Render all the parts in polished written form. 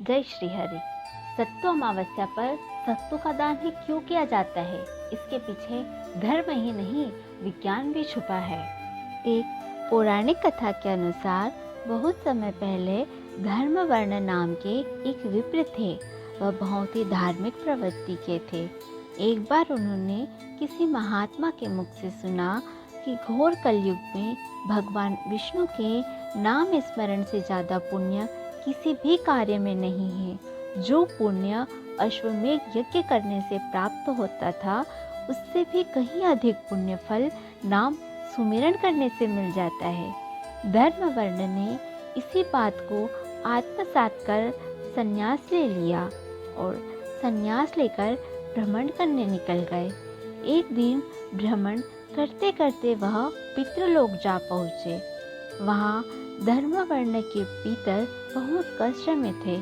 जय श्री हरि। सत्तु अमावस्या पर सत्तु का दान ही क्यों किया जाता है? इसके पीछे धर्म ही नहीं विज्ञान भी छुपा है। एक पौराणिक कथा के अनुसार बहुत समय पहले धर्मवर्ण नाम के एक विप्र थे। वह बहुत ही धार्मिक प्रवृत्ति के थे। एक बार उन्होंने किसी महात्मा के मुख से सुना कि घोर कलयुग में भगवान विष्णु के नाम स्मरण से ज़्यादा पुण्य किसी भी कार्य में नहीं है। जो पुण्य अश्वमेध यज्ञ करने से प्राप्त होता था, उससे भी कहीं अधिक पुण्य फल नाम सुमिरन करने से मिल जाता है। धर्मवर्ण ने इसी बात को आत्मसात कर संन्यास ले लिया और संन्यास लेकर भ्रमण करने निकल गए। एक दिन भ्रमण करते करते वह पितृलोक जा पहुँचे। वहाँ धर्मवर्ण के पितर बहुत कष्ट में थे।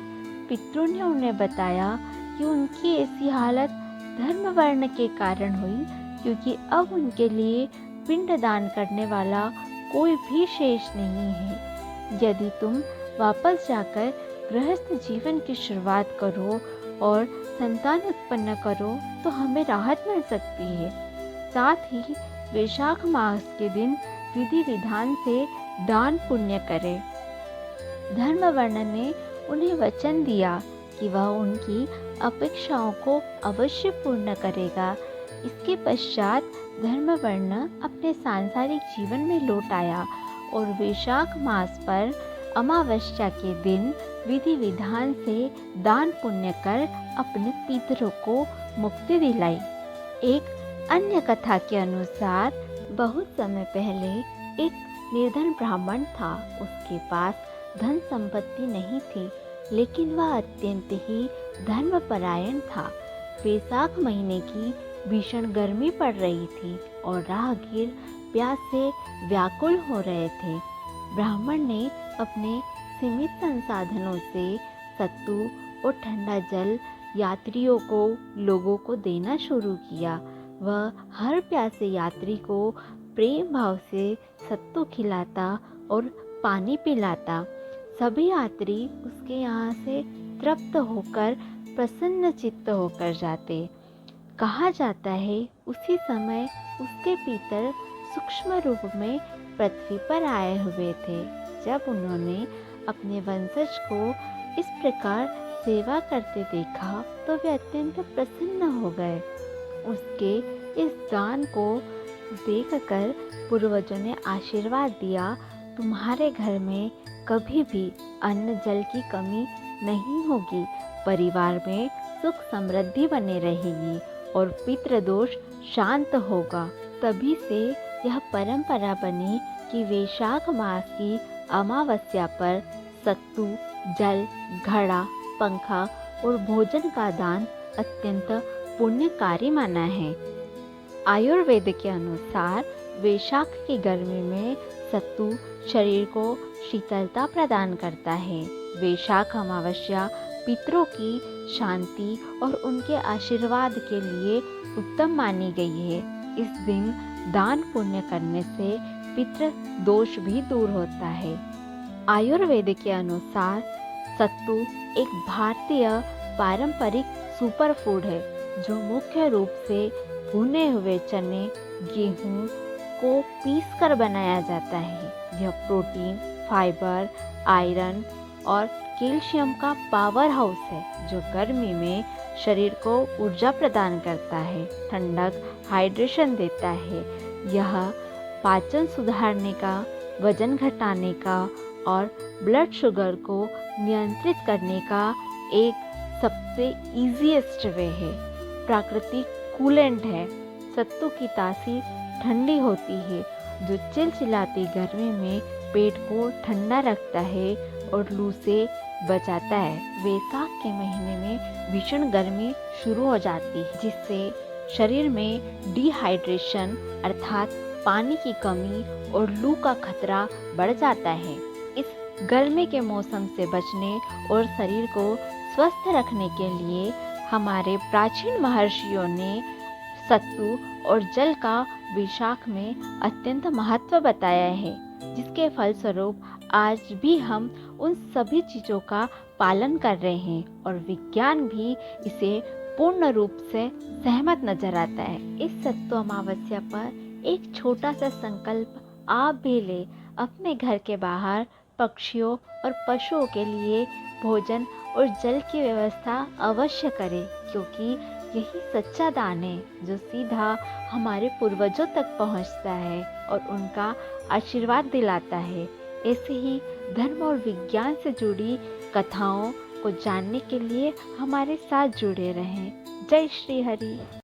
पितरों ने उन्हें बताया कि उनकी ऐसी हालत धर्मवर्ण के कारण हुई क्योंकि अब उनके लिए पिंडदान करने वाला कोई भी शेष नहीं है। यदि तुम वापस जाकर गृहस्थ जीवन की शुरुआत करो और संतान उत्पन्न करो तो हमें राहत मिल सकती है। साथ ही वैशाख मास के दिन विधि विधान से दान पुण्य करें। धर्मवर्ण ने उन्हें वचन दिया कि वह उनकी अपेक्षाओं को अवश्य पूर्ण करेगा। इसके पश्चात धर्मवर्ण अपने सांसारिक जीवन में लौट आया और वैशाख मास पर अमावस्या के दिन विधि विधान से दान पुण्य कर अपने पितरों को मुक्ति दिलाई। एक अन्य कथा के अनुसार बहुत समय पहले एक निर्धन ब्राह्मण था। उसके पास धन संपत्ति नहीं थी, लेकिन वह अत्यंत ही धर्मपरायण था। वैशाख महीने की भीषण गर्मी पड़ रही थी और राहगीर प्यास से व्याकुल हो रहे थे। ब्राह्मण ने अपने सीमित संसाधनों से सत्तू और ठंडा जल यात्रियों को लोगों को देना शुरू किया। वह हर प्यासे यात्री को प्रेम भाव से सत्तू खिलाता और पानी पिलाता। सभी यात्री उसके यहाँ से तृप्त होकर प्रसन्न चित्त होकर जाते। कहा जाता है उसी समय उसके पितर सूक्ष्म रूप में पृथ्वी पर आए हुए थे। जब उन्होंने अपने वंशज को इस प्रकार सेवा करते देखा तो वे अत्यंत प्रसन्न हो गए। उसके इस दान को देखकर पूर्वजों ने आशीर्वाद दिया, तुम्हारे घर में कभी भी अन्न जल की कमी नहीं होगी, परिवार में सुख समृद्धि बने रहेगी और पितृदोष शांत होगा। तभी से यह परंपरा बनी कि वैशाख मास की अमावस्या पर सत्तू, जल, घड़ा, पंखा और भोजन का दान अत्यंत पुण्यकारी माना है। आयुर्वेद के अनुसार वैशाख की गर्मी में सत्तू शरीर को शीतलता प्रदान करता है। वैशाख अमावस्या पितरों की शांति और उनके आशीर्वाद के लिए उत्तम मानी गई है। इस दिन दान पुण्य करने से पितृ दोष भी दूर होता है। आयुर्वेद के अनुसार सत्तू एक भारतीय पारंपरिक सुपर फूड है जो मुख्य रूप से भुने हुए चने, गेहूं को पीसकर बनाया जाता है। यह प्रोटीन, फाइबर, आयरन और कैल्शियम का पावर हाउस है जो गर्मी में शरीर को ऊर्जा प्रदान करता है, ठंडक, हाइड्रेशन देता है। यह पाचन सुधारने का, वजन घटाने का और ब्लड शुगर को नियंत्रित करने का एक सबसे इजीएस्ट वे है। प्राकृतिक कूलेंट है। सत्तू की तासीर ठंडी होती है जो चिलचिलाती गर्मी में पेट को ठंडा रखता है और लू से बचाता है। वैशाख के महीने में भीषण गर्मी शुरू हो जाती है जिससे शरीर में डिहाइड्रेशन अर्थात पानी की कमी और लू का खतरा बढ़ जाता है। इस गर्मी के मौसम से बचने और शरीर को स्वस्थ रखने के लिए हमारे प्राचीन महर्षियों ने सत्तू और जल का वैशाख में अत्यंत महत्व बताया है, जिसके फलस्वरूप आज भी हम उन सभी चीज़ों का पालन कर रहे हैं और विज्ञान भी इसे पूर्ण रूप से सहमत नजर आता है। इस सत्तु अमावस्या पर एक छोटा सा संकल्प आप भी ले, अपने घर के बाहर पक्षियों और पशुओं के लिए भोजन और जल की व्यवस्था अवश्य करें, क्योंकि यही सच्चा दान है जो सीधा हमारे पूर्वजों तक पहुंचता है और उनका आशीर्वाद दिलाता है। ऐसे ही धर्म और विज्ञान से जुड़ी कथाओं को जानने के लिए हमारे साथ जुड़े रहें। जय श्री हरि।